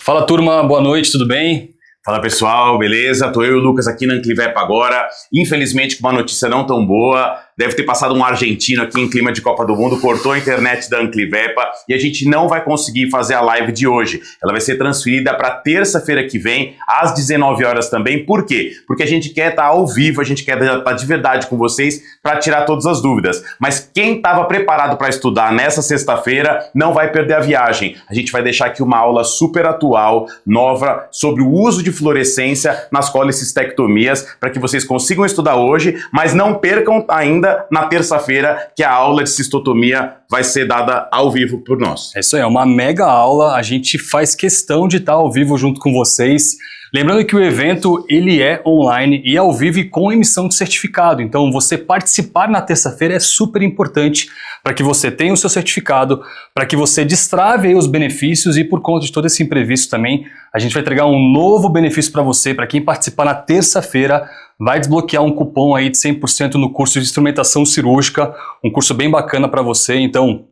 Fala turma, boa noite, tudo bem? Fala pessoal, beleza? Tô eu e o Lucas aqui na Anclivepa agora. Infelizmente com uma notícia não tão boa. Deve ter passado um argentino aqui em clima de Copa do Mundo, cortou a internet da Anclivepa e a gente não vai conseguir fazer a live de hoje. Ela vai ser transferida para terça-feira que vem, às 19 horas também. Por quê? Porque a gente quer estar ao vivo, a gente quer estar de verdade com vocês para tirar todas as dúvidas. Mas quem estava preparado para estudar nessa sexta-feira não vai perder a viagem. A gente vai deixar aqui uma aula super atual, nova, sobre o uso de fluorescência nas colicistectomias, para que vocês consigam estudar hoje, mas não percam ainda na terça-feira, que a aula de cistotomia vai ser dada ao vivo por nós. É isso aí, é uma mega aula, a gente faz questão de estar ao vivo junto com vocês. Lembrando que o evento ele é online e ao vivo e com emissão de certificado, então você participar na terça-feira é super importante para que você tenha o seu certificado, para que você destrave aí os benefícios e por conta de todo esse imprevisto também, a gente vai entregar um novo benefício para você, para quem participar na terça-feira, vai desbloquear um cupom aí de 100% no curso de instrumentação cirúrgica, um curso bem bacana para você, então,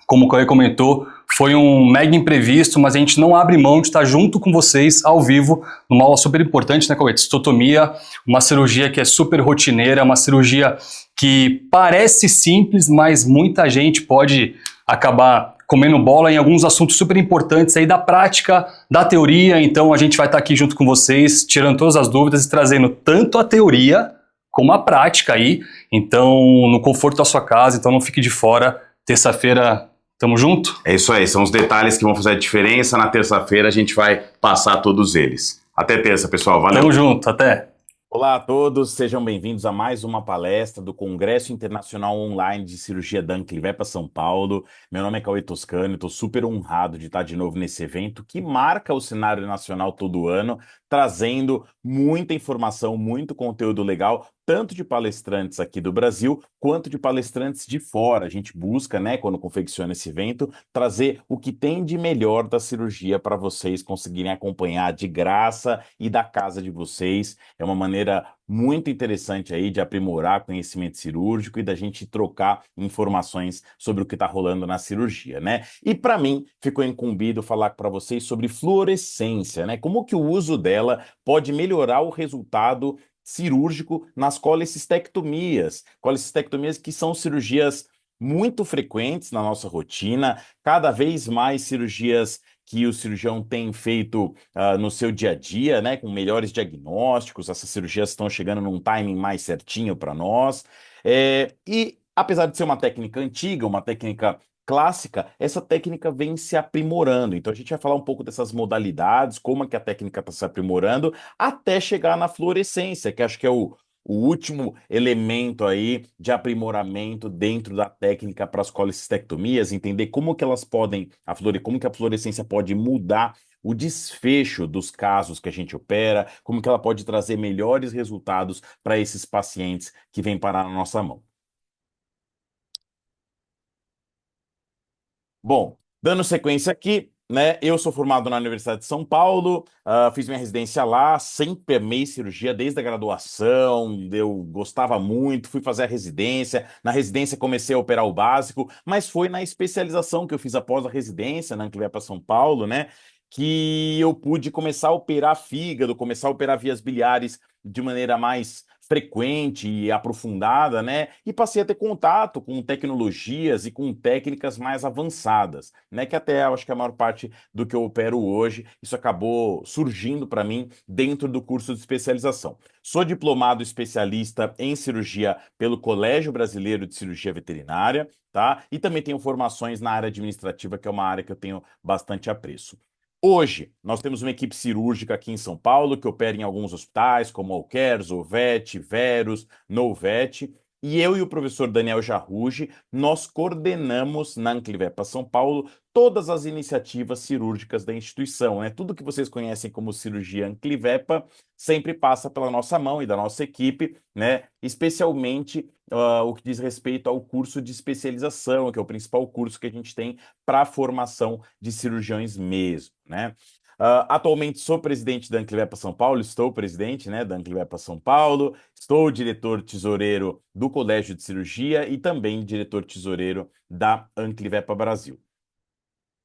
como o Cauê comentou, foi um mega imprevisto, mas a gente não abre mão de estar junto com vocês ao vivo, numa aula super importante, né, Cauê? Cistotomia, uma cirurgia que é super rotineira, uma cirurgia que parece simples, mas muita gente pode acabar comendo bola em alguns assuntos super importantes aí da prática, da teoria, então a gente vai estar aqui junto com vocês, tirando todas as dúvidas e trazendo tanto a teoria como a prática aí, então no conforto da sua casa, então não fique de fora, terça-feira tamo junto? É isso aí, são os detalhes que vão fazer a diferença, na terça-feira a gente vai passar todos eles. Até terça, pessoal, valeu! Tamo junto, até! Olá a todos, sejam bem-vindos a mais uma palestra do Congresso Internacional Online de Cirurgia da Anclivepa São Paulo. Meu nome é Cauê Toscano e estou super honrado de estar de novo nesse evento que marca o cenário nacional todo ano, trazendo muita informação, muito conteúdo legal, tanto de palestrantes aqui do Brasil, quanto de palestrantes de fora. A gente busca, né, quando confecciona esse evento, trazer o que tem de melhor da cirurgia para vocês conseguirem acompanhar de graça e da casa de vocês. É uma maneira muito interessante aí de aprimorar conhecimento cirúrgico e da gente trocar informações sobre o que está rolando na cirurgia, né? E para mim, ficou incumbido falar para vocês sobre fluorescência, né? Como que o uso dela pode melhorar o resultado cirúrgico nas colicistectomias. Colicistectomias que são cirurgias muito frequentes na nossa rotina, cada vez mais cirurgias que o cirurgião tem feito no seu dia a dia, né, com melhores diagnósticos. Essas cirurgias estão chegando num timing mais certinho para nós. E apesar de ser uma técnica antiga, uma técnica clássica, essa técnica vem se aprimorando. Então a gente vai falar um pouco dessas modalidades, como é que a técnica está se aprimorando, até chegar na fluorescência, que acho que é o último elemento aí de aprimoramento dentro da técnica para as colicistectomias, entender como que elas podem, como que a fluorescência pode mudar o desfecho dos casos que a gente opera, como que ela pode trazer melhores resultados para esses pacientes que vêm parar na nossa mão. Bom, dando sequência aqui, né? Eu sou formado na Universidade de São Paulo, fiz minha residência lá, sempre amei cirurgia desde a graduação, eu gostava muito, fui fazer a residência. Na residência comecei a operar o básico, mas foi na especialização que eu fiz após a residência, na Anclivepa São Paulo, né? Que eu pude começar a operar fígado, começar a operar vias biliares de maneira mais frequente e aprofundada, né? E passei a ter contato com tecnologias e com técnicas mais avançadas, né? Que até eu acho que a maior parte do que eu opero hoje, isso acabou surgindo para mim dentro do curso de especialização. Sou diplomado especialista em cirurgia pelo Colégio Brasileiro de Cirurgia Veterinária, tá? E também tenho formações na área administrativa, que é uma área que eu tenho bastante apreço. Hoje, nós temos uma equipe cirúrgica aqui em São Paulo que opera em alguns hospitais, como Alquer, Zovet, Veros, Novet, e eu e o professor Daniel Jarrugi, nós coordenamos na Anclivepa São Paulo todas as iniciativas cirúrgicas da instituição, né? Tudo que vocês conhecem como cirurgia Anclivepa sempre passa pela nossa mão e da nossa equipe, né? Especialmente o que diz respeito ao curso de especialização, que é o principal curso que a gente tem para a formação de cirurgiões mesmo, né? Atualmente sou presidente da Anclivepa São Paulo, estou presidente, né, da Anclivepa São Paulo, estou diretor tesoureiro do Colégio de Cirurgia e também diretor tesoureiro da Anclivepa Brasil.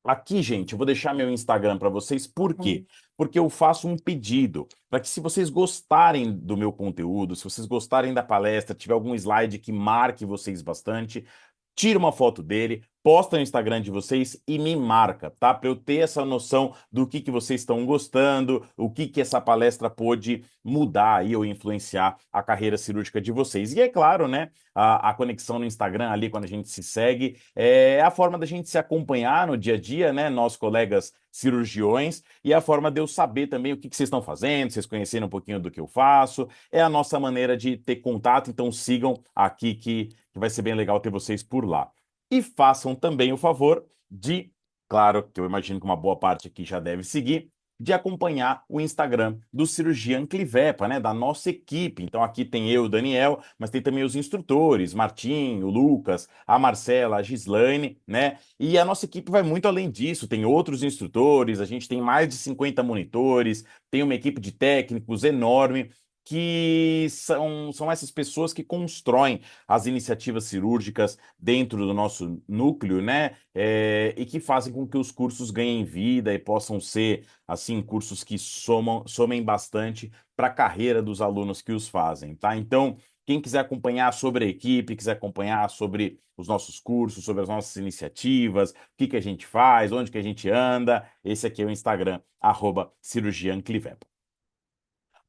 Aqui, gente, eu vou deixar meu Instagram para vocês. Por quê? Porque eu faço um pedido para que, se vocês gostarem do meu conteúdo, se vocês gostarem da palestra, tiver algum slide que marque vocês bastante, tira uma foto dele, posta no Instagram de vocês e me marca, tá? Para eu ter essa noção do que vocês estão gostando, o que essa palestra pôde mudar aí ou influenciar a carreira cirúrgica de vocês. E é claro, né? A conexão no Instagram ali, quando a gente se segue, é a forma da gente se acompanhar no dia a dia, né? Nós, colegas cirurgiões, e a forma de eu saber também o que vocês estão fazendo, vocês conhecerem um pouquinho do que eu faço. É a nossa maneira de ter contato, então sigam aqui que vai ser bem legal ter vocês por lá. E façam também o favor de, claro, que eu imagino que uma boa parte aqui já deve seguir, de acompanhar o Instagram do Cirurgião Clivepa, né, da nossa equipe. Então aqui tem eu, o Daniel, mas tem também os instrutores, Martim, o Lucas, a Marcela, a Gislaine, né? E a nossa equipe vai muito além disso, tem outros instrutores, a gente tem mais de 50 monitores, tem uma equipe de técnicos enorme, que são essas pessoas que constroem as iniciativas cirúrgicas dentro do nosso núcleo, né? E que fazem com que os cursos ganhem vida e possam ser, assim, cursos que somem bastante para a carreira dos alunos que os fazem, tá? Então, quem quiser acompanhar sobre a equipe, quiser acompanhar sobre os nossos cursos, sobre as nossas iniciativas, o que a gente faz, onde que a gente anda, esse aqui é o Instagram, @cirurgianclivepa.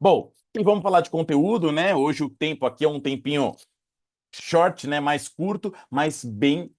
Bom, e vamos falar de conteúdo, né? Hoje o tempo aqui é um tempinho short, né? Mais curto, mas bem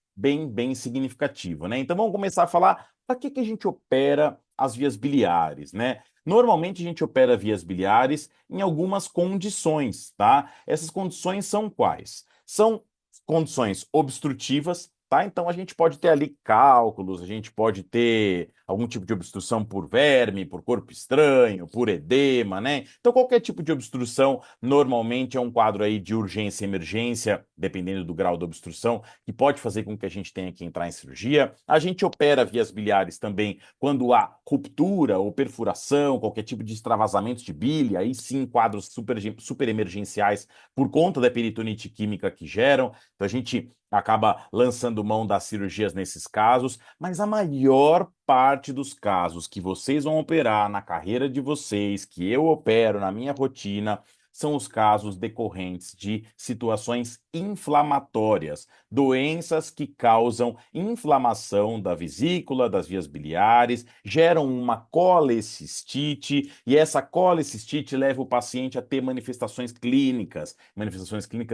significativo, né? Então vamos começar a falar para que a gente opera as vias biliares, né? Normalmente a gente opera vias biliares em algumas condições, tá? Essas condições são quais? São condições obstrutivas, tá? Então a gente pode ter ali cálculos, a gente pode ter algum tipo de obstrução por verme, por corpo estranho, por edema, né? Então qualquer tipo de obstrução normalmente é um quadro aí de urgência e emergência, dependendo do grau da obstrução, que pode fazer com que a gente tenha que entrar em cirurgia. A gente opera vias biliares também quando há ruptura ou perfuração, qualquer tipo de extravasamento de bile, aí sim quadros super emergenciais por conta da peritonite química que geram. Então a gente acaba lançando mão das cirurgias nesses casos, mas a maior parte dos casos que vocês vão operar na carreira de vocês, que eu opero na minha rotina, são os casos decorrentes de situações inflamatórias, doenças que causam inflamação da vesícula, das vias biliares, geram uma colecistite, e essa colecistite leva o paciente a ter manifestações clínicas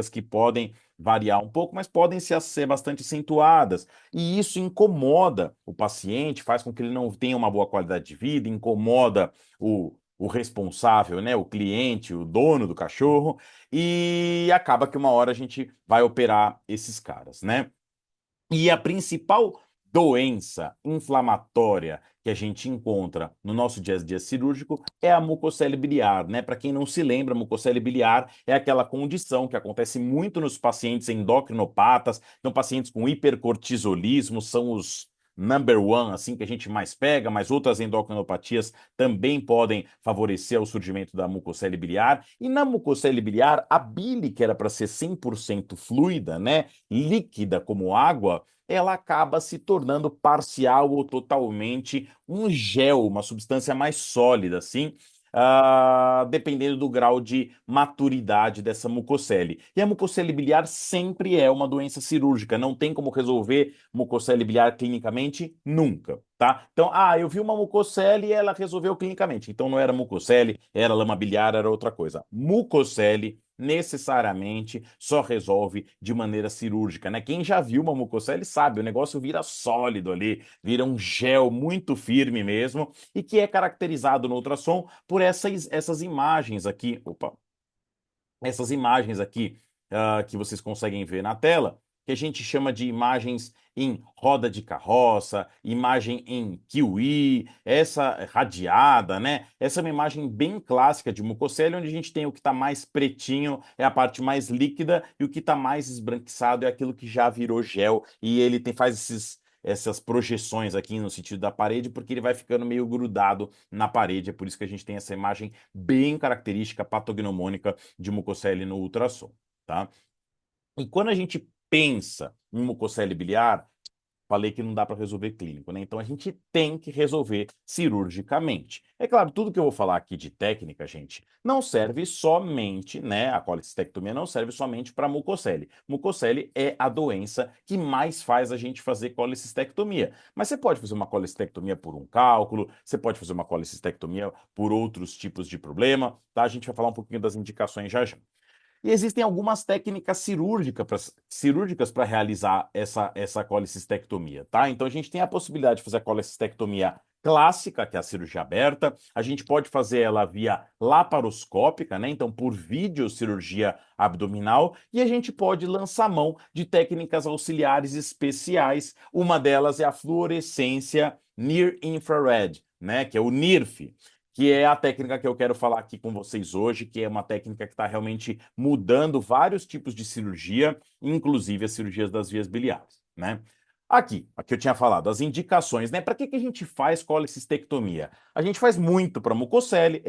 que podem variar um pouco, mas podem ser bastante acentuadas. E isso incomoda o paciente, faz com que ele não tenha uma boa qualidade de vida, incomoda o responsável, né, o cliente, o dono do cachorro, e acaba que uma hora a gente vai operar esses caras, né? E a principal doença inflamatória que a gente encontra no nosso dia a dia cirúrgico é a mucocele biliar, né? Para quem não se lembra, a mucocele biliar é aquela condição que acontece muito nos pacientes endocrinopatas, então pacientes com hipercortisolismo são os number one, assim, que a gente mais pega, mas outras endocrinopatias também podem favorecer o surgimento da mucocele biliar. E na mucocele biliar, a bile, que era para ser 100% fluida, né, líquida como água, ela acaba se tornando parcial ou totalmente um gel, uma substância mais sólida, assim, dependendo do grau de maturidade dessa mucocele. E a mucocele biliar sempre é uma doença cirúrgica, não tem como resolver mucocele biliar clinicamente nunca, tá? Então, eu vi uma mucocele e ela resolveu clinicamente. Então não era mucocele, era lama biliar, era outra coisa. Mucocele necessariamente só resolve de maneira cirúrgica, né? Quem já viu uma mucocele sabe, o negócio vira sólido ali, vira um gel muito firme mesmo, e que é caracterizado no ultrassom por essas imagens aqui. Opa, essas imagens aqui que vocês conseguem ver na tela, que a gente chama de imagens em roda de carroça, imagem em kiwi, essa radiada, né? Essa é uma imagem bem clássica de mucocele, onde a gente tem o que está mais pretinho, é a parte mais líquida, e o que está mais esbranquiçado é aquilo que já virou gel, e ele faz essas projeções aqui no sentido da parede, porque ele vai ficando meio grudado na parede. É por isso que a gente tem essa imagem bem característica patognomônica de mucocele no ultrassom, tá? E quando a gente pensa em mucocele biliar, falei que não dá para resolver clínico, né? Então a gente tem que resolver cirurgicamente. É claro, tudo que eu vou falar aqui de técnica, gente, não serve somente, né? A colecistectomia não serve somente para mucocele. Mucocele é a doença que mais faz a gente fazer colecistectomia. Mas você pode fazer uma colecistectomia por um cálculo, você pode fazer uma colecistectomia por outros tipos de problema, tá? A gente vai falar um pouquinho das indicações já já. E existem algumas técnicas cirúrgicas para realizar essa colecistectomia, tá? Então a gente tem a possibilidade de fazer a colecistectomia clássica, que é a cirurgia aberta. A gente pode fazer ela via laparoscópica, né? Então por videocirurgia abdominal. E a gente pode lançar mão de técnicas auxiliares especiais. Uma delas é a fluorescência Near Infrared, né? Que é o NIRF, que é a técnica que eu quero falar aqui com vocês hoje, que é uma técnica que está realmente mudando vários tipos de cirurgia, inclusive as cirurgias das vias biliares, né? Aqui eu tinha falado, as indicações, né? Para que a gente faz colecistectomia? A gente faz muito para mucocele,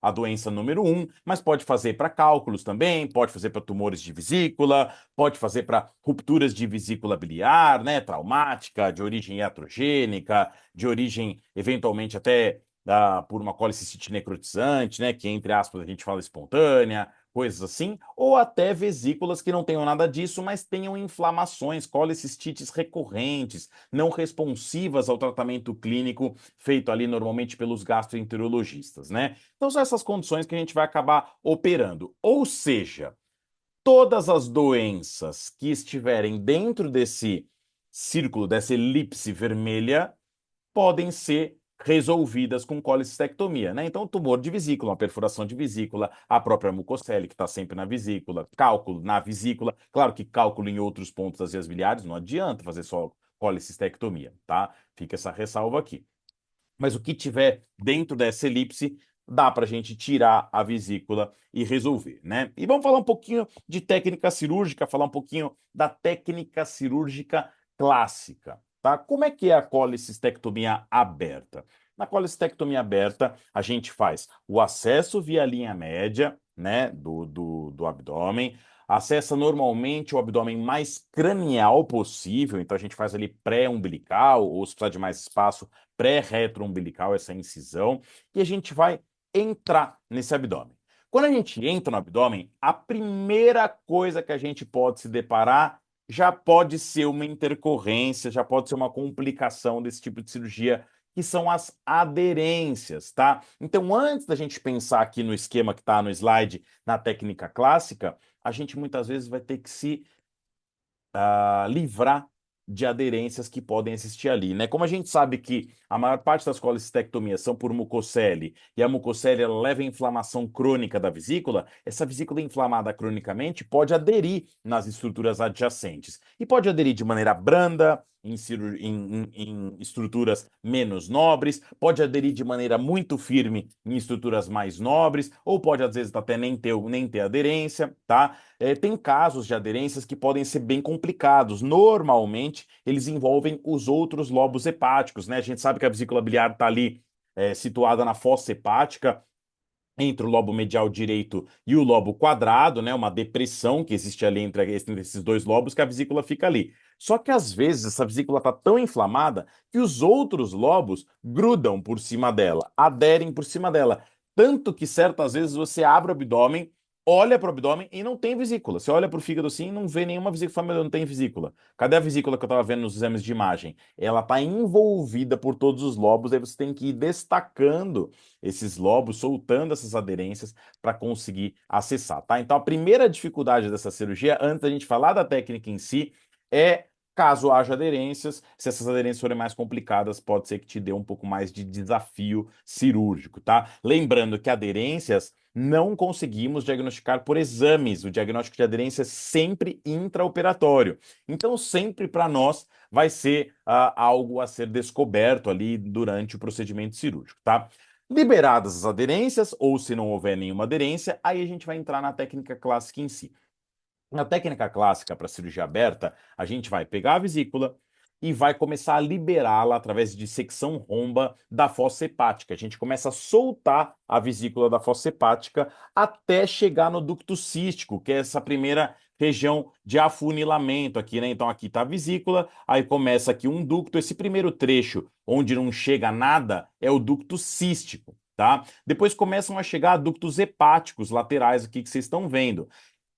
a doença número 1, mas pode fazer para cálculos também, pode fazer para tumores de vesícula, pode fazer para rupturas de vesícula biliar, né? Traumática, de origem iatrogênica, de origem eventualmente até por uma colicistite necrotizante, né, que entre aspas a gente fala espontânea, coisas assim, ou até vesículas que não tenham nada disso, mas tenham inflamações, colicistites recorrentes, não responsivas ao tratamento clínico feito ali normalmente pelos gastroenterologistas, né? Então são essas condições que a gente vai acabar operando. Ou seja, todas as doenças que estiverem dentro desse círculo, dessa elipse vermelha, podem ser resolvidas com colecistectomia, né? Então, tumor de vesícula, uma perfuração de vesícula, a própria mucocele, que está sempre na vesícula, cálculo na vesícula. Claro que cálculo em outros pontos das vias biliares não adianta fazer só colecistectomia, tá? Fica essa ressalva aqui. Mas o que tiver dentro dessa elipse, dá para a gente tirar a vesícula e resolver, né? E vamos falar um pouquinho de técnica cirúrgica, falar um pouquinho da técnica cirúrgica clássica, tá? Como é que é a colecistectomia aberta? Na colecistectomia aberta, a gente faz o acesso via linha média, né, do abdômen, acessa normalmente o abdômen mais cranial possível, então a gente faz ali pré-umbilical, ou se precisar de mais espaço, pré-retroumbilical, essa incisão, e a gente vai entrar nesse abdômen. Quando a gente entra no abdômen, a primeira coisa que a gente pode se deparar já pode ser uma intercorrência, já pode ser uma complicação desse tipo de cirurgia, que são as aderências, tá? Então, antes da gente pensar aqui no esquema que está no slide, na técnica clássica, a gente muitas vezes vai ter que se livrar de aderências que podem existir ali, né? Como a gente sabe que a maior parte das colecistectomias são por mucocele e a mucocele ela leva a inflamação crônica da vesícula, essa vesícula inflamada cronicamente pode aderir nas estruturas adjacentes e pode aderir de maneira branda, em estruturas menos nobres, pode aderir de maneira muito firme em estruturas mais nobres, ou pode às vezes até nem ter aderência, tá? Tem casos de aderências que podem ser bem complicados. Normalmente, eles envolvem os outros lobos hepáticos, né? A gente sabe que a vesícula biliar está ali situada na fossa hepática, entre o lobo medial direito e o lobo quadrado, né? Uma depressão que existe ali entre esses dois lobos, que a vesícula fica ali. Só que às vezes essa vesícula está tão inflamada que os outros lobos grudam por cima dela, aderem por cima dela. Tanto que certas vezes você abre o abdômen, olha para o abdômen e não tem vesícula. Você olha para o fígado assim e não vê nenhuma vesícula. Fala, meu Deus, não tem vesícula. Cadê a vesícula que eu estava vendo nos exames de imagem? Ela está envolvida por todos os lobos, aí você tem que ir destacando esses lobos, soltando essas aderências para conseguir acessar, tá? Então a primeira dificuldade dessa cirurgia, antes da gente falar da técnica em si, é caso haja aderências. Se essas aderências forem mais complicadas, pode ser que te dê um pouco mais de desafio cirúrgico, tá? Lembrando que aderências não conseguimos diagnosticar por exames. O diagnóstico de aderência é sempre intraoperatório. Então, sempre para nós vai ser algo a ser descoberto ali durante o procedimento cirúrgico, tá? Liberadas as aderências, ou se não houver nenhuma aderência, aí a gente vai entrar na técnica clássica em si. Na técnica clássica para cirurgia aberta, a gente vai pegar a vesícula e vai começar a liberá-la através de dissecção romba da fossa hepática. A gente começa a soltar a vesícula da fossa hepática até chegar no ducto cístico, que é essa primeira região de afunilamento aqui, né? Então aqui tá a vesícula, aí começa aqui um ducto. Esse primeiro trecho, onde não chega nada, é o ducto cístico, tá? Depois começam a chegar ductos hepáticos laterais aqui que vocês estão vendo.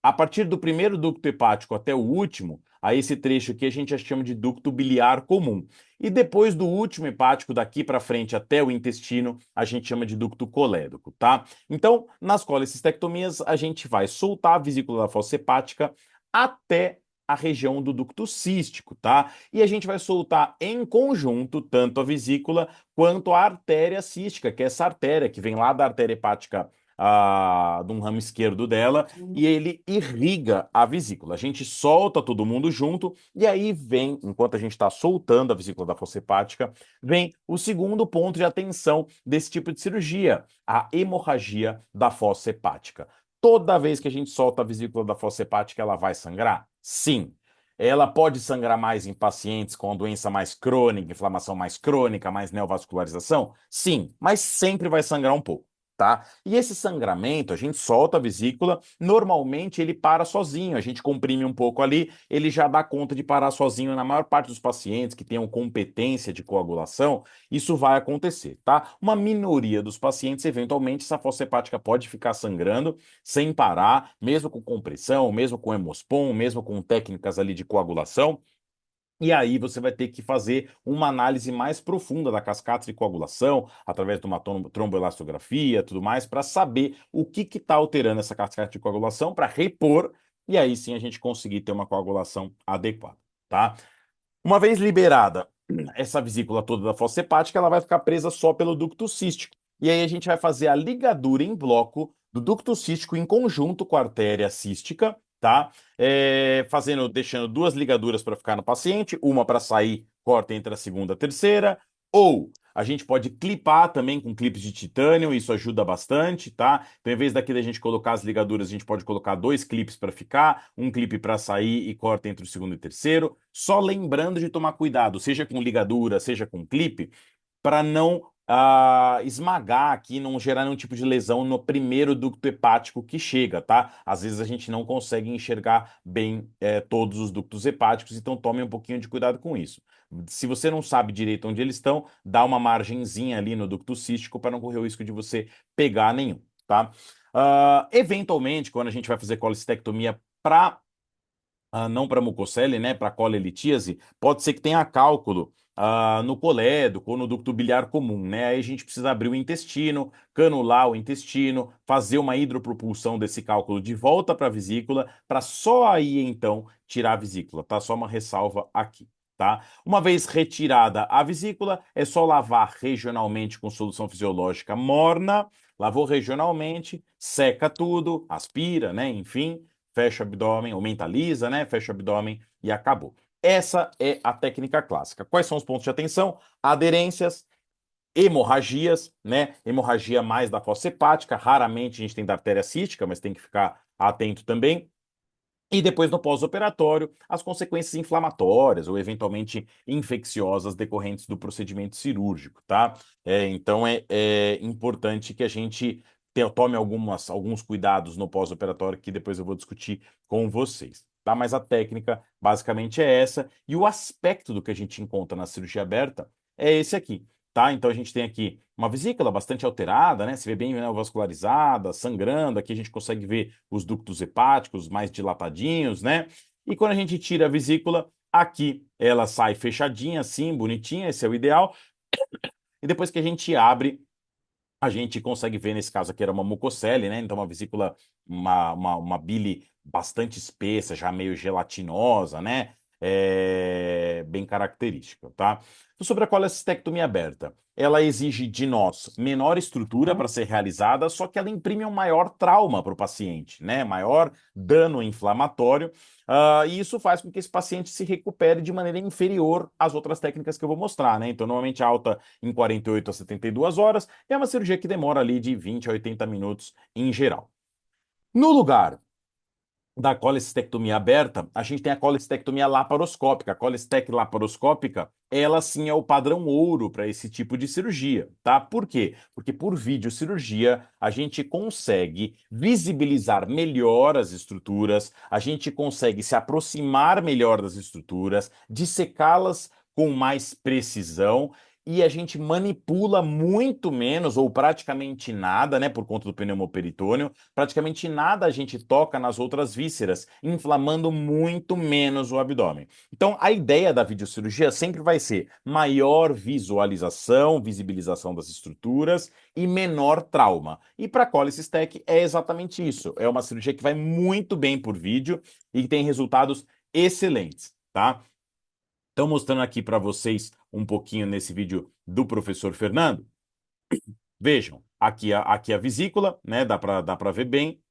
A partir do primeiro ducto hepático até o último, a esse trecho aqui a gente já chama de ducto biliar comum. E depois do último hepático, daqui para frente até o intestino, a gente chama de ducto colédoco, tá? Então, nas colecistectomias, a gente vai soltar a vesícula da fossa hepática até a região do ducto cístico, tá? E a gente vai soltar em conjunto tanto a vesícula quanto a artéria cística, que é essa artéria que vem lá da artéria hepática de um ramo esquerdo dela, e ele irriga a vesícula. A gente solta todo mundo junto, e aí vem, enquanto a gente está soltando a vesícula da fossa hepática, vem o segundo ponto de atenção desse tipo de cirurgia, a hemorragia da fossa hepática. Toda vez que a gente solta a vesícula da fossa hepática, ela vai sangrar? Sim. Ela pode sangrar mais em pacientes com a doença mais crônica, inflamação mais crônica, mais neovascularização? Sim, mas sempre vai sangrar um pouco. Tá? E esse sangramento, a gente solta a vesícula, normalmente ele para sozinho, a gente comprime um pouco ali, ele já dá conta de parar sozinho. Na maior parte dos pacientes que tenham competência de coagulação, isso vai acontecer, tá? Uma minoria dos pacientes, eventualmente, essa fossa hepática pode ficar sangrando sem parar, mesmo com compressão, mesmo com hemospon, mesmo com técnicas ali de coagulação. E aí você vai ter que fazer uma análise mais profunda da cascata de coagulação, através de uma tromboelastografia, tudo mais, para saber o que está alterando essa cascata de coagulação, para repor, e aí sim a gente conseguir ter uma coagulação adequada, tá? Uma vez liberada essa vesícula toda da fossa hepática, ela vai ficar presa só pelo ducto cístico. E aí a gente vai fazer a ligadura em bloco do ducto cístico em conjunto com a artéria cística, tá? Deixando duas ligaduras para ficar no paciente, uma para sair, corta entre a segunda e a terceira, ou a gente pode clipar também com clipes de titânio, isso ajuda bastante, tá? Então, em vez daqui da gente colocar as ligaduras, a gente pode colocar dois clipes para ficar, um clipe para sair e corta entre o segundo e o terceiro. Só lembrando de tomar cuidado, seja com ligadura, seja com clipe, para não esmagar aqui, não gerar nenhum tipo de lesão no primeiro ducto hepático que chega, tá? Às vezes a gente não consegue enxergar bem todos os ductos hepáticos, então tome um pouquinho de cuidado com isso. Se você não sabe direito onde eles estão, dá uma margenzinha ali no ducto cístico para não correr o risco de você pegar nenhum, tá? Eventualmente, quando a gente vai fazer colecistectomia para não para mucocele, né, para colelitíase, pode ser que tenha cálculo no colédoco ou no ducto biliar comum, né? Aí a gente precisa abrir o intestino, canular o intestino, fazer uma hidropropulsão desse cálculo de volta para a vesícula, para só aí então tirar a vesícula, tá? Só uma ressalva aqui. Tá? Uma vez retirada a vesícula, é só lavar regionalmente com solução fisiológica morna, lavou regionalmente, seca tudo, aspira, né? Enfim, fecha o abdômen, ou mentaliza, né? Fecha o abdômen e acabou. Essa é a técnica clássica. Quais são os pontos de atenção? Aderências, hemorragias, né? Hemorragia mais da fossa hepática, raramente a gente tem da artéria cística, mas tem que ficar atento também. E depois, no pós-operatório, as consequências inflamatórias ou eventualmente infecciosas decorrentes do procedimento cirúrgico, tá? Então é importante que a gente tome alguns cuidados no pós-operatório, que depois eu vou discutir com vocês, tá? Mas a técnica basicamente é essa, e o aspecto do que a gente encontra na cirurgia aberta é esse aqui. Tá? Então a gente tem aqui uma vesícula bastante alterada, né? Se vê bem vascularizada, sangrando. Aqui a gente consegue ver os ductos hepáticos mais dilatadinhos, né? E quando a gente tira a vesícula, aqui ela sai fechadinha, assim, bonitinha, esse é o ideal. E depois que a gente abre, a gente consegue ver, nesse caso aqui era uma mucocele, né? Então uma vesícula, uma bile bastante espessa, já meio gelatinosa, né? Bem característica, tá? Então, sobre a colecistectomia aberta, ela exige de nós menor estrutura para ser realizada, só que ela imprime um maior trauma para o paciente, né? Maior dano inflamatório, e isso faz com que esse paciente se recupere de maneira inferior às outras técnicas que eu vou mostrar, né? Então, normalmente alta em 48 a 72 horas, é uma cirurgia que demora ali de 20 a 80 minutos em geral. No lugar da colecistectomia aberta, a gente tem a colecistectomia laparoscópica. A colestec laparoscópica, ela sim é o padrão ouro para esse tipo de cirurgia, tá? Por quê? Porque por videocirurgia a gente consegue visibilizar melhor as estruturas, a gente consegue se aproximar melhor das estruturas, dissecá-las com mais precisão e a gente manipula muito menos ou praticamente nada, né, por conta do pneumoperitônio, praticamente nada a gente toca nas outras vísceras, inflamando muito menos o abdômen. Então, a ideia da videocirurgia sempre vai ser maior visualização, visibilização das estruturas e menor trauma. E para a cholecystec é exatamente isso. É uma cirurgia que vai muito bem por vídeo e tem resultados excelentes, tá? Então, mostrando aqui para vocês um pouquinho nesse vídeo do professor Fernando. Vejam, aqui a vesícula, né? Dá para ver bem.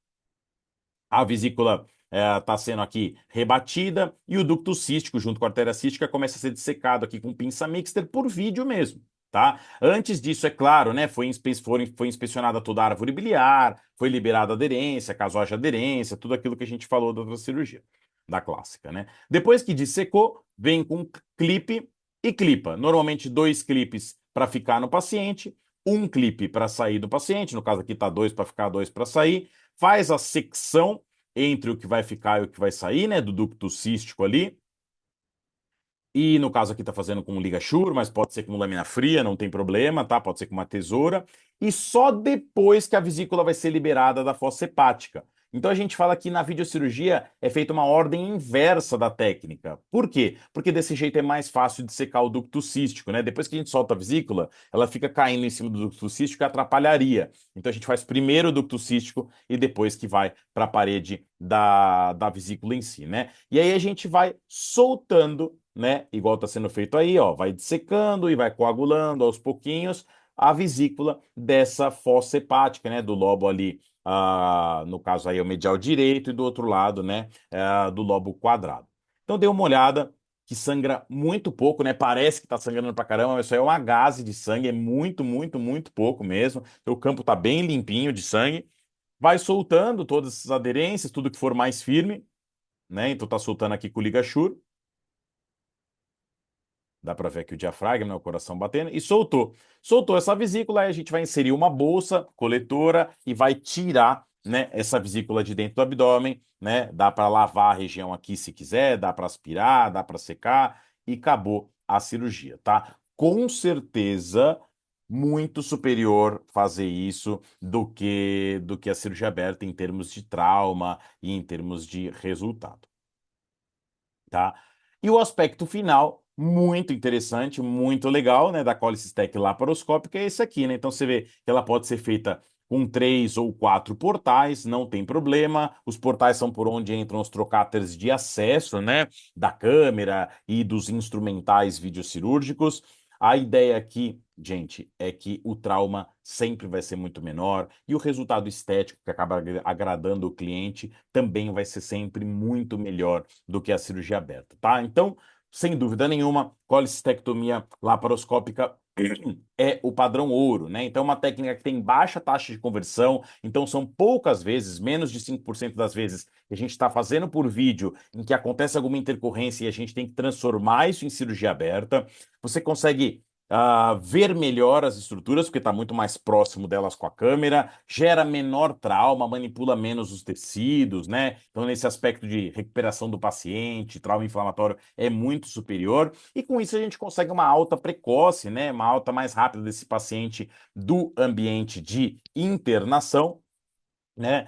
A vesícula está sendo aqui rebatida e o ducto cístico, junto com a artéria cística, começa a ser dissecado aqui com pinça mixter por vídeo mesmo, tá? Antes disso, é claro, né? Foi inspecionada toda a árvore biliar, foi liberada a aderência, caso haja aderência, tudo aquilo que a gente falou da outra cirurgia, da clássica, né? Depois que dissecou, vem com clipe e clipa. Normalmente 2 clipes para ficar no paciente, um clipe para sair do paciente, no caso aqui está 2 para ficar, 2 para sair, faz a secção entre o que vai ficar e o que vai sair, né, do ducto cístico ali. E no caso aqui tá fazendo com ligasure, mas pode ser com lâmina fria, não tem problema, tá? Pode ser com uma tesoura. E só depois que a vesícula vai ser liberada da fossa hepática. Então a gente fala que na videocirurgia é feita uma ordem inversa da técnica. Por quê? Porque desse jeito é mais fácil de secar o ducto cístico, né? Depois que a gente solta a vesícula, ela fica caindo em cima do ducto cístico e atrapalharia. Então a gente faz primeiro o ducto cístico e depois que vai para a parede da vesícula em si, né? E aí a gente vai soltando, né? Igual está sendo feito aí, ó, vai dissecando e vai coagulando aos pouquinhos a vesícula dessa fossa hepática, né? Do lobo ali, no caso aí é o medial direito e do outro lado, né? Do lobo quadrado. Então dê uma olhada, que sangra muito pouco, né? Parece que tá sangrando pra caramba, mas isso aí é uma gaze de sangue, é muito, muito, muito pouco mesmo. Então, o campo tá bem limpinho de sangue. Vai soltando todas essas aderências, tudo que for mais firme, né? Então tá soltando aqui com o ligasure. Dá para ver aqui o diafragma, né, o coração batendo, e soltou. Soltou essa vesícula, aí a gente vai inserir uma bolsa coletora e vai tirar, né, essa vesícula de dentro do abdômen, né? Dá para lavar a região aqui se quiser, dá para aspirar, dá para secar e acabou a cirurgia, tá? Com certeza muito superior fazer isso do que a cirurgia aberta em termos de trauma e em termos de resultado, tá? E o aspecto final, muito interessante, muito legal, né, da colecistec laparoscópica é esse aqui, né? Então você vê que ela pode ser feita com 3 ou 4 portais, não tem problema. Os portais são por onde entram os trocáteres de acesso, né, da câmera e dos instrumentais videocirúrgicos. A ideia aqui, gente, é que o trauma sempre vai ser muito menor e o resultado estético que acaba agradando o cliente também vai ser sempre muito melhor do que a cirurgia aberta, tá? Então, sem dúvida nenhuma, colecistectomia laparoscópica é o padrão ouro, né? Então, é uma técnica que tem baixa taxa de conversão, então são poucas vezes, menos de 5% das vezes, que a gente está fazendo por vídeo, em que acontece alguma intercorrência e a gente tem que transformar isso em cirurgia aberta. Você consegue ver melhor as estruturas, porque está muito mais próximo delas com a câmera, gera menor trauma, manipula menos os tecidos, né? Então, nesse aspecto de recuperação do paciente, trauma inflamatório é muito superior, e com isso a gente consegue uma alta precoce, né? Uma alta mais rápida desse paciente do ambiente de internação, né?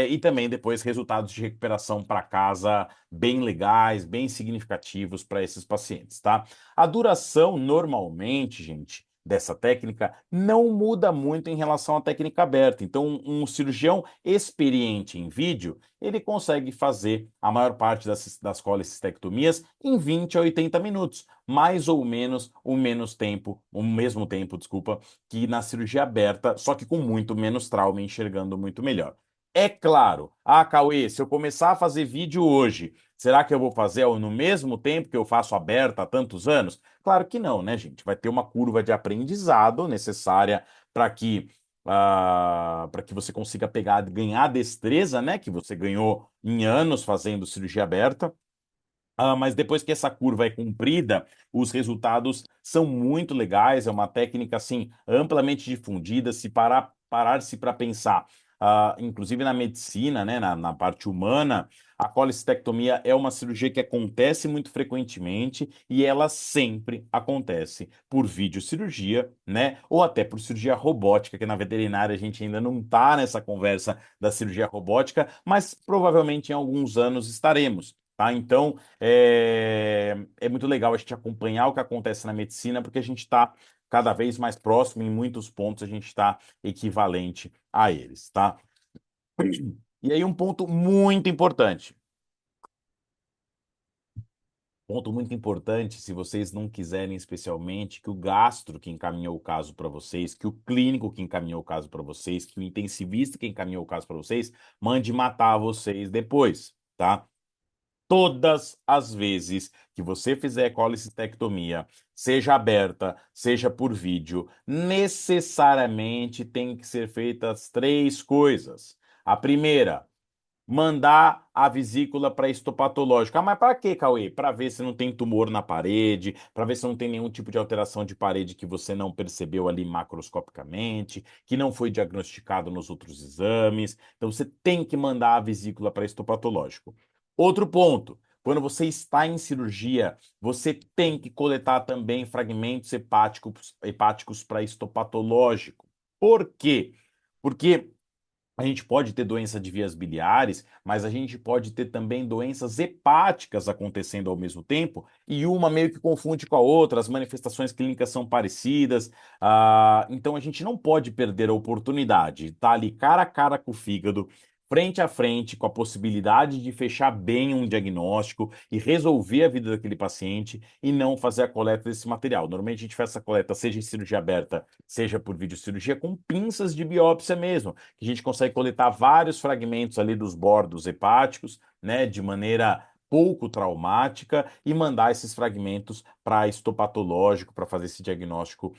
E também depois resultados de recuperação para casa bem legais, bem significativos para esses pacientes, tá? A duração, normalmente, gente, dessa técnica não muda muito em relação à técnica aberta. Então, um cirurgião experiente em vídeo, ele consegue fazer a maior parte das colecistectomias em 20 a 80 minutos, mais ou menos o mesmo tempo, desculpa, que na cirurgia aberta, só que com muito menos trauma, enxergando muito melhor. É claro, Cauê, se eu começar a fazer vídeo hoje, será que eu vou fazer no mesmo tempo que eu faço aberta há tantos anos? Claro que não, né, gente? Vai ter uma curva de aprendizado necessária para que para que você consiga pegar, ganhar a destreza, né, que você ganhou em anos fazendo cirurgia aberta. Mas depois que essa curva é cumprida, os resultados são muito legais. É uma técnica assim amplamente difundida. Se parar-se para pensar, inclusive na medicina, né, na parte humana, a colecistectomia é uma cirurgia que acontece muito frequentemente e ela sempre acontece por videocirurgia, né, ou até por cirurgia robótica, que na veterinária a gente ainda não está nessa conversa da cirurgia robótica, mas provavelmente em alguns anos estaremos. Tá? Então, é muito legal a gente acompanhar o que acontece na medicina, porque a gente está cada vez mais próximo, em muitos pontos a gente está equivalente a eles, tá? E aí ponto muito importante, se vocês não quiserem especialmente que o gastro que encaminhou o caso para vocês, que o clínico que encaminhou o caso para vocês, que o intensivista que encaminhou o caso para vocês, mande matar vocês depois, tá? Todas as vezes que você fizer colecistectomia, seja aberta, seja por vídeo, necessariamente tem que ser feitas três coisas. A primeira, mandar a vesícula para histopatológico. Mas para quê, Cauê? Para ver se não tem tumor na parede, para ver se não tem nenhum tipo de alteração de parede que você não percebeu ali macroscopicamente, que não foi diagnosticado nos outros exames. Então você tem que mandar a vesícula para histopatológico. Outro ponto. Quando você está em cirurgia, você tem que coletar também fragmentos hepáticos para histopatológico. Por quê? Porque a gente pode ter doença de vias biliares, mas a gente pode ter também doenças hepáticas acontecendo ao mesmo tempo, e uma meio que confunde com a outra, as manifestações clínicas são parecidas, então a gente não pode perder a oportunidade de estar ali cara a cara com o fígado, frente a frente, com a possibilidade de fechar bem um diagnóstico e resolver a vida daquele paciente e não fazer a coleta desse material. Normalmente a gente faz essa coleta, seja em cirurgia aberta, seja por videocirurgia, com pinças de biópsia mesmo, que a gente consegue coletar vários fragmentos ali dos bordos hepáticos, né, de maneira pouco traumática e mandar esses fragmentos para histopatológico para fazer esse diagnóstico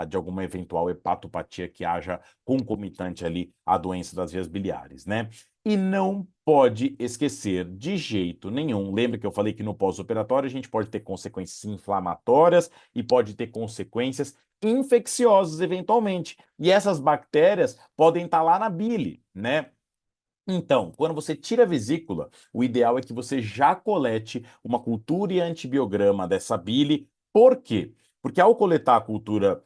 de alguma eventual hepatopatia que haja concomitante ali à doença das vias biliares, né? E não pode esquecer de jeito nenhum. Lembra que eu falei que no pós-operatório a gente pode ter consequências inflamatórias e pode ter consequências infecciosas eventualmente. E essas bactérias podem estar lá na bile, né? Então, quando você tira a vesícula, o ideal é que você já colete uma cultura e antibiograma dessa bile. Por quê? Porque ao coletar a cultura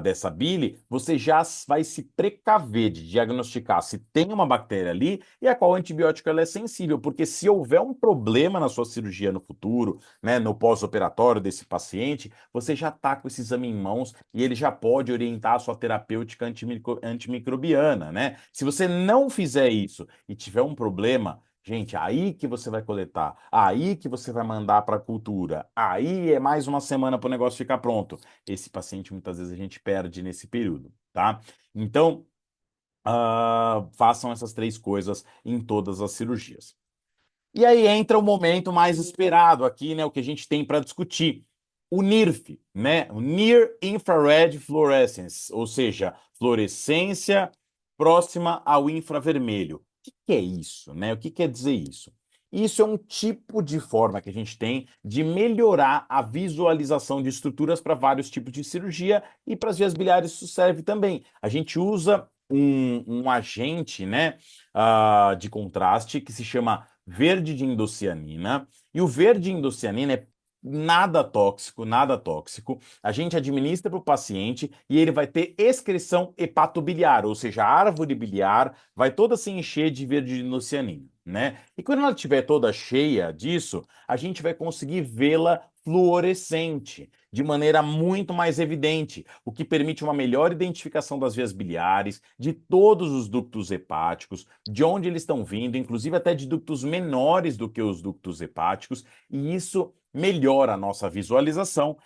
dessa bile, você já vai se precaver de diagnosticar se tem uma bactéria ali e a qual antibiótico ela é sensível. Porque se houver um problema na sua cirurgia no futuro, né, no pós-operatório desse paciente, você já está com esse exame em mãos e ele já pode orientar a sua terapêutica antimicrobiana, né? Se você não fizer isso e tiver um problema, gente, aí que você vai coletar, aí que você vai mandar para a cultura, aí é mais uma semana para o negócio ficar pronto. Esse paciente muitas vezes a gente perde nesse período, tá? Então, façam essas três coisas em todas as cirurgias. E aí entra o momento mais esperado aqui, né? O que a gente tem para discutir. O NIRF, né? O Near Infrared Fluorescence, ou seja, fluorescência próxima ao infravermelho. O que é isso, né? O que quer dizer isso? Isso é um tipo de forma que a gente tem de melhorar a visualização de estruturas para vários tipos de cirurgia e para as vias biliares isso serve também. A gente usa um agente, né, de contraste que se chama verde de indocianina, e o verde de indocianina é nada tóxico, nada tóxico. A gente administra para o paciente e ele vai ter excreção hepatobiliar, ou seja, a árvore biliar vai toda se encher de verde de indocianina, né? E quando ela estiver toda cheia disso, a gente vai conseguir vê-la fluorescente, de maneira muito mais evidente, o que permite uma melhor identificação das vias biliares, de todos os ductos hepáticos, de onde eles estão vindo, inclusive até de ductos menores do que os ductos hepáticos, e isso melhora a nossa visualização,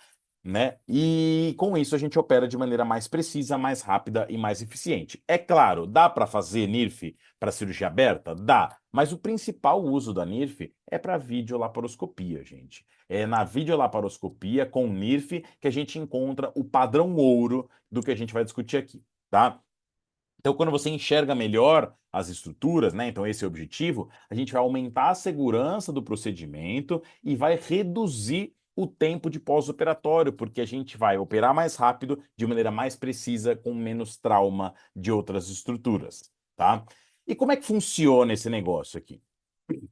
né? E com isso a gente opera de maneira mais precisa, mais rápida e mais eficiente. É claro, dá para fazer NIRF para cirurgia aberta? Dá, mas o principal uso da NIRF é para videolaparoscopia, gente. É na videolaparoscopia com NIRF que a gente encontra o padrão ouro do que a gente vai discutir aqui, tá? Então, quando você enxerga melhor as estruturas, né? Então, esse é o objetivo, a gente vai aumentar a segurança do procedimento e vai reduzir o tempo de pós-operatório, porque a gente vai operar mais rápido, de maneira mais precisa, com menos trauma de outras estruturas, tá? E como é que funciona esse negócio aqui,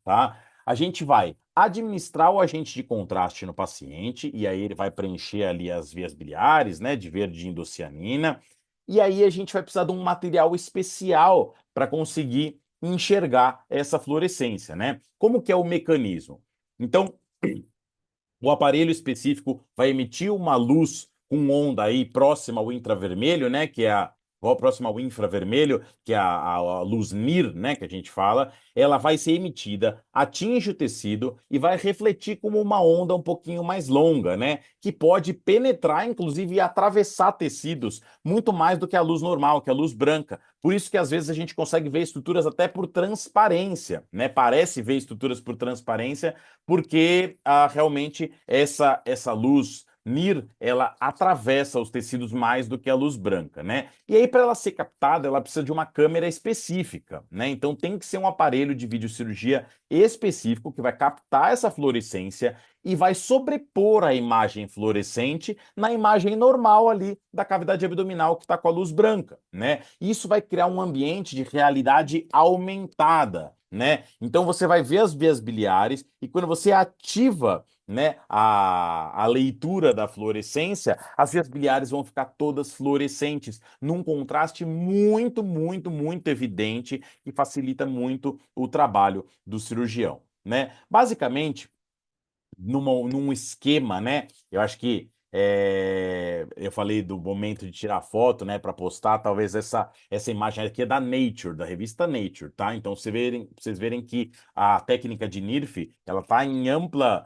tá? A gente vai administrar o agente de contraste no paciente, e aí ele vai preencher ali as vias biliares, né, de verde de indocianina, e aí a gente vai precisar de um material especial para conseguir enxergar essa fluorescência, né? Como que é o mecanismo? Então, o aparelho específico vai emitir uma luz com onda aí próxima ao infravermelho, né, que é próxima ao infravermelho, que é a luz NIR, né, que a gente fala, ela vai ser emitida, atinge o tecido e vai refletir como uma onda um pouquinho mais longa, né, que pode penetrar, inclusive, e atravessar tecidos muito mais do que a luz normal, que é a luz branca. Por isso que às vezes a gente consegue ver estruturas até por transparência, né, parece ver estruturas por transparência, porque realmente essa luz NIR, ela atravessa os tecidos mais do que a luz branca, né? E aí, para ela ser captada, ela precisa de uma câmera específica, né? Então tem que ser um aparelho de videocirurgia específico que vai captar essa fluorescência e vai sobrepor a imagem fluorescente na imagem normal ali da cavidade abdominal que está com a luz branca, né? Isso vai criar um ambiente de realidade aumentada, né? Então você vai ver as vias biliares e quando você ativa, né, a leitura da fluorescência, as vias biliares vão ficar todas fluorescentes, num contraste muito, muito, muito evidente e facilita muito o trabalho do cirurgião, né? Basicamente, num esquema, né? Eu acho que eu falei do momento de tirar foto, né, para postar, talvez essa imagem aqui é da Nature, da revista Nature, tá? Então vocês verem que a técnica de NIRF, ela tá em amplo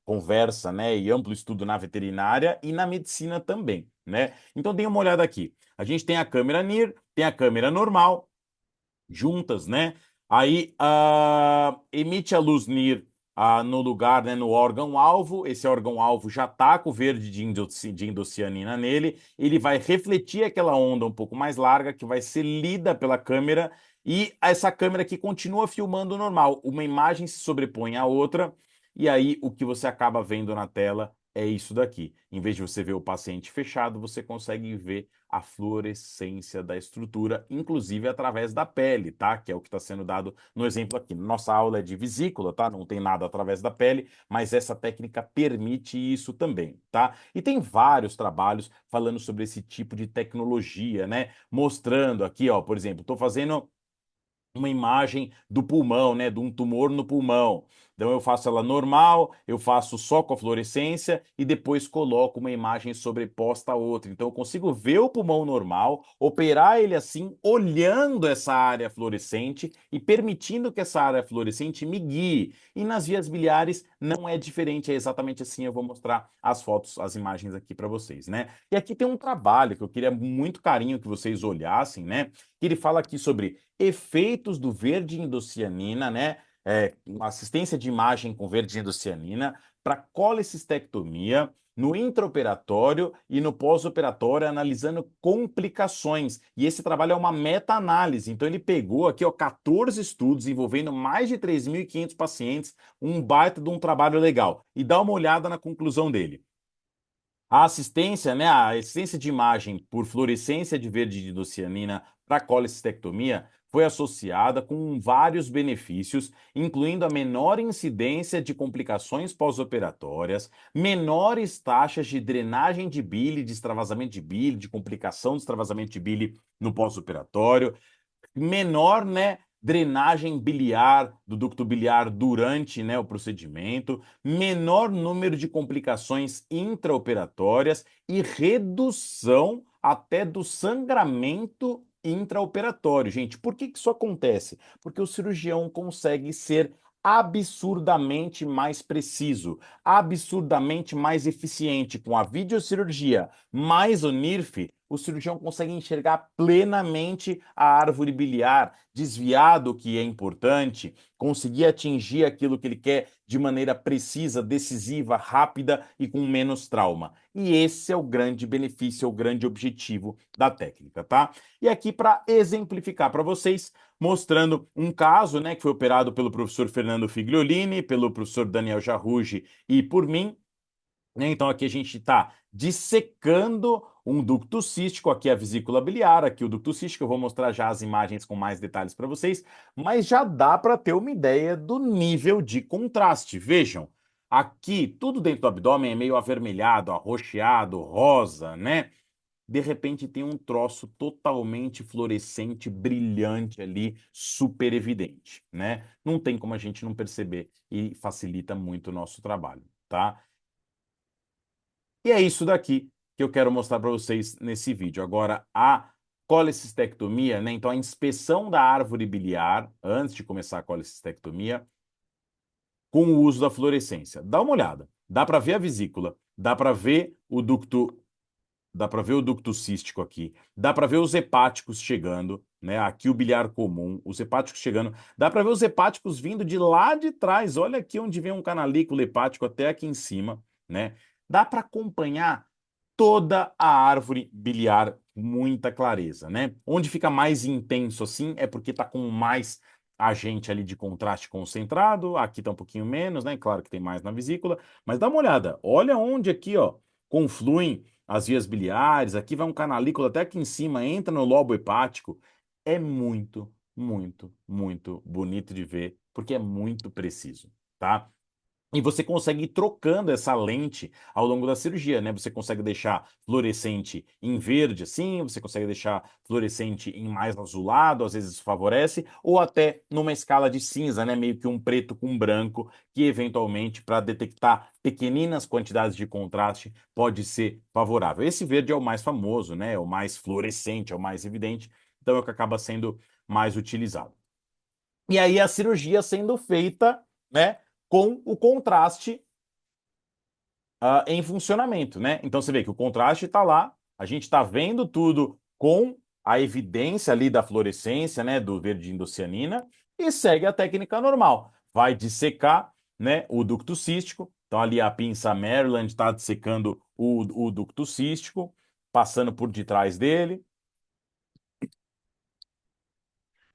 conversa, né, e amplo estudo na veterinária e na medicina também, né? Então dê uma olhada aqui. A gente tem a câmera NIR, tem a câmera normal, juntas, né? Aí emite a luz NIR no lugar, né, no órgão-alvo. Esse órgão-alvo já está com o verde de indocianina nele. Ele vai refletir aquela onda um pouco mais larga, que vai ser lida pela câmera, e essa câmera aqui continua filmando normal. Uma imagem se sobrepõe à outra, e aí o que você acaba vendo na tela é isso daqui. Em vez de você ver o paciente fechado, você consegue ver a fluorescência da estrutura, inclusive através da pele, tá? Que é o que está sendo dado no exemplo aqui. Nossa aula é de vesícula, tá? Não tem nada através da pele, mas essa técnica permite isso também, tá? E tem vários trabalhos falando sobre esse tipo de tecnologia, né? Mostrando aqui, ó, por exemplo, estou fazendo uma imagem do pulmão, né, de um tumor no pulmão. Então eu faço ela normal, eu faço só com a fluorescência e depois coloco uma imagem sobreposta a outra. Então eu consigo ver o pulmão normal, operar ele assim, olhando essa área fluorescente e permitindo que essa área fluorescente me guie. E nas vias biliares não é diferente, é exatamente assim. Eu vou mostrar as fotos, as imagens aqui para vocês, né? E aqui tem um trabalho que eu queria muito carinho que vocês olhassem, né? Que ele fala aqui sobre efeitos do verde indocianina, né? Assistência de imagem com verde indocianina para colecistectomia no intraoperatório e no pós-operatório, analisando complicações. E esse trabalho é uma meta-análise. Então, ele pegou aqui, ó, 14 estudos envolvendo mais de 3.500 pacientes, um baita de um trabalho legal. E dá uma olhada na conclusão dele. A assistência, né, a assistência de imagem por fluorescência de verde de indocianina para colecistectomia foi associada com vários benefícios, incluindo a menor incidência de complicações pós-operatórias, menores taxas de drenagem de bile, de extravasamento de bile, de complicação de extravasamento de bile no pós-operatório, menor, né, drenagem biliar do ducto biliar durante, né, o procedimento, menor número de complicações intraoperatórias e redução até do sangramento intraoperatório. Gente, por que isso acontece? Porque o cirurgião consegue ser absurdamente mais preciso, absurdamente mais eficiente com a videocirurgia mais o NIRF. o cirurgião consegue enxergar plenamente a árvore biliar, desviar do que é importante, conseguir atingir aquilo que ele quer de maneira precisa, decisiva, rápida e com menos trauma. E esse é o grande benefício, é o grande objetivo da técnica, tá? E aqui para exemplificar para vocês, mostrando um caso, né, que foi operado pelo professor Fernando Figliolini, pelo professor Daniel Jarrugi e por mim, né? Então aqui a gente está dissecando um ducto cístico, aqui a vesícula biliar, aqui o ducto cístico, eu vou mostrar já as imagens com mais detalhes para vocês, mas já dá para ter uma ideia do nível de contraste. Vejam, aqui tudo dentro do abdômen é meio avermelhado, arroxeado, rosa, né? De repente tem um troço totalmente fluorescente, brilhante ali, super evidente, né? Não tem como a gente não perceber e facilita muito o nosso trabalho, tá? E é isso daqui que eu quero mostrar para vocês nesse vídeo. Agora, a colecistectomia, né? Então, a inspeção da árvore biliar, antes de começar a colecistectomia, com o uso da fluorescência. Dá uma olhada. Dá para ver a vesícula, dá para ver o ducto, dá para ver o ducto cístico aqui, dá para ver os hepáticos chegando, né? Aqui o biliar comum, os hepáticos chegando, dá para ver os hepáticos vindo de lá de trás. Olha aqui onde vem um canalículo hepático até aqui em cima, né? Dá para acompanhar toda a árvore biliar com muita clareza, né? Onde fica mais intenso assim é porque está com mais agente ali de contraste concentrado, aqui está um pouquinho menos, né? Claro que tem mais na vesícula, mas dá uma olhada, olha onde aqui, ó, confluem as vias biliares, aqui vai um canalículo até aqui em cima, entra no lobo hepático. É muito, muito, muito bonito de ver, porque é muito preciso, tá? E você consegue ir trocando essa lente ao longo da cirurgia, né? Você consegue deixar fluorescente em verde, assim, você consegue deixar fluorescente em mais azulado, às vezes isso favorece, ou até numa escala de cinza, né? Meio que um preto com branco, que eventualmente, para detectar pequeninas quantidades de contraste, pode ser favorável. Esse verde é o mais famoso, né? É o mais fluorescente, é o mais evidente, então é o que acaba sendo mais utilizado. E aí a cirurgia sendo feita, né? Com o contraste em funcionamento, né? Então você vê que o contraste está lá, a gente está vendo tudo com a evidência ali da fluorescência, né, do verde indocianina, e segue a técnica normal. Vai dissecar, né, o ducto cístico. Então ali a pinça Maryland está dissecando o ducto cístico, passando por detrás dele.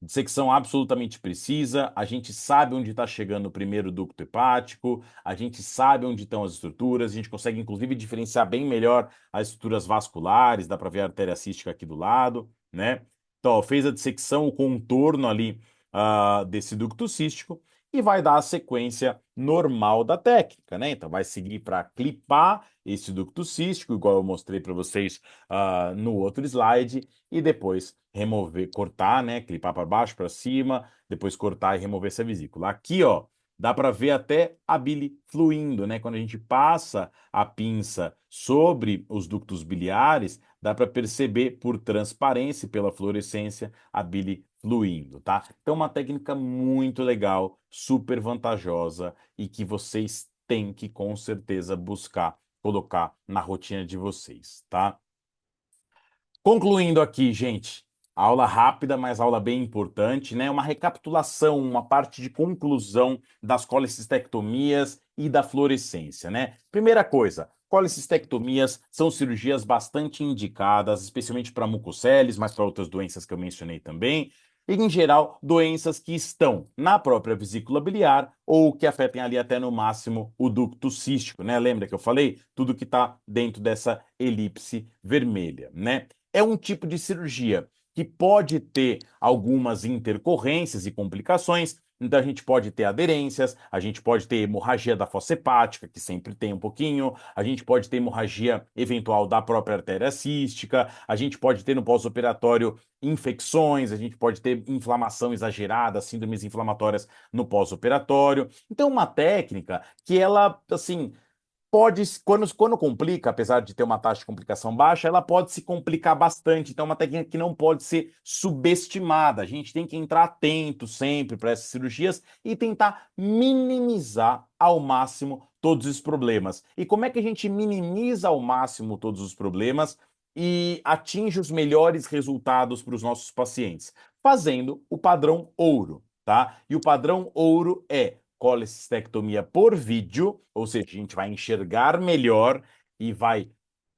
Dissecção absolutamente precisa, a gente sabe onde está chegando o primeiro ducto hepático, a gente sabe onde estão as estruturas, a gente consegue inclusive diferenciar bem melhor as estruturas vasculares, dá para ver a artéria cística aqui do lado, né? Então, ó, fez a dissecção, o contorno ali desse ducto cístico e vai dar a sequência normal da técnica, né? Então, vai seguir para clipar esse ducto cístico, igual eu mostrei para vocês no outro slide, e depois remover, cortar, né? Clipar para baixo, para cima, depois cortar e remover essa vesícula. Aqui, ó, dá para ver até a bile fluindo, né? Quando a gente passa a pinça sobre os ductos biliares, dá para perceber por transparência e pela fluorescência a bile fluindo, tá? Então, uma técnica muito legal, super vantajosa e que vocês têm que com certeza buscar colocar na rotina de vocês, tá? Concluindo aqui, gente, aula rápida, mas aula bem importante, né? Uma recapitulação, uma parte de conclusão das colecistectomias e da fluorescência, né? Primeira coisa, colecistectomias são cirurgias bastante indicadas, especialmente para mucoceles, mas para outras doenças que eu mencionei também. E, em geral, doenças que estão na própria vesícula biliar ou que afetem ali até no máximo o ducto cístico, né? Lembra que eu falei? Tudo que está dentro dessa elipse vermelha, né? É um tipo de cirurgia que pode ter algumas intercorrências e complicações. Então, a gente pode ter aderências, a gente pode ter hemorragia da fossa hepática, que sempre tem um pouquinho, a gente pode ter hemorragia eventual da própria artéria cística, a gente pode ter no pós-operatório infecções, a gente pode ter inflamação exagerada, síndromes inflamatórias no pós-operatório. Então, uma técnica que ela, assim, pode, quando complica, apesar de ter uma taxa de complicação baixa, ela pode se complicar bastante. Então, é uma técnica que não pode ser subestimada. A gente tem que entrar atento sempre para essas cirurgias e tentar minimizar ao máximo todos os problemas. E como é que a gente minimiza ao máximo todos os problemas? e atinge os melhores resultados para os nossos pacientes, fazendo o padrão ouro, tá? E o padrão ouro é colecistectomia por vídeo, ou seja, a gente vai enxergar melhor e vai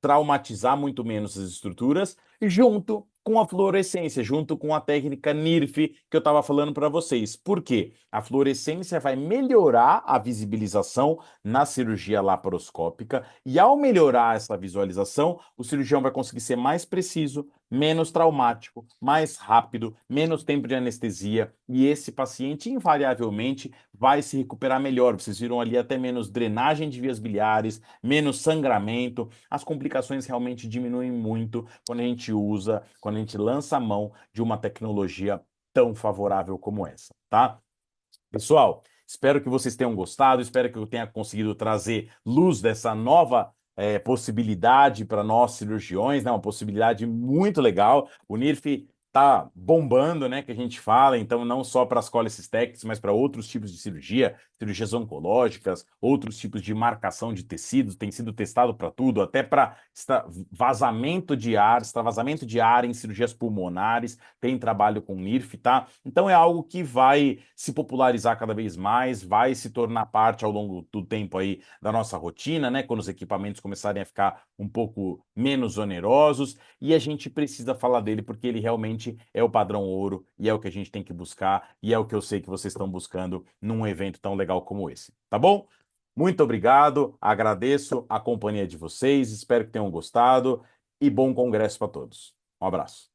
traumatizar muito menos as estruturas, junto com a fluorescência, junto com a técnica NIRF que eu estava falando para vocês. Por quê? A fluorescência vai melhorar a visibilização na cirurgia laparoscópica e, ao melhorar essa visualização, o cirurgião vai conseguir ser mais preciso, menos traumático, mais rápido, menos tempo de anestesia e esse paciente invariavelmente vai se recuperar melhor. Vocês viram ali até menos drenagem de vias biliares, menos sangramento. As complicações realmente diminuem muito quando a gente usa, quando a gente lança a mão de uma tecnologia tão favorável como essa, tá? Pessoal, espero que vocês tenham gostado, espero que eu tenha conseguido trazer luz dessa nova possibilidade para nós cirurgiões, né? Uma possibilidade muito legal. O NIRF tá bombando, né? Que a gente fala, então não só para as colecistectomia, mas para outros tipos de cirurgia, cirurgias oncológicas, outros tipos de marcação de tecidos, tem sido testado para tudo, até para vazamento de ar, extravasamento de ar em cirurgias pulmonares, tem trabalho com NIRF, tá? Então é algo que vai se popularizar cada vez mais, vai se tornar parte ao longo do tempo aí da nossa rotina, né? Quando os equipamentos começarem a ficar um pouco menos onerosos, e a gente precisa falar dele porque ele realmente é o padrão ouro e é o que a gente tem que buscar e é o que eu sei que vocês estão buscando num evento tão legal como esse, tá bom? Muito obrigado, agradeço a companhia de vocês, espero que tenham gostado e bom congresso para todos. Um abraço.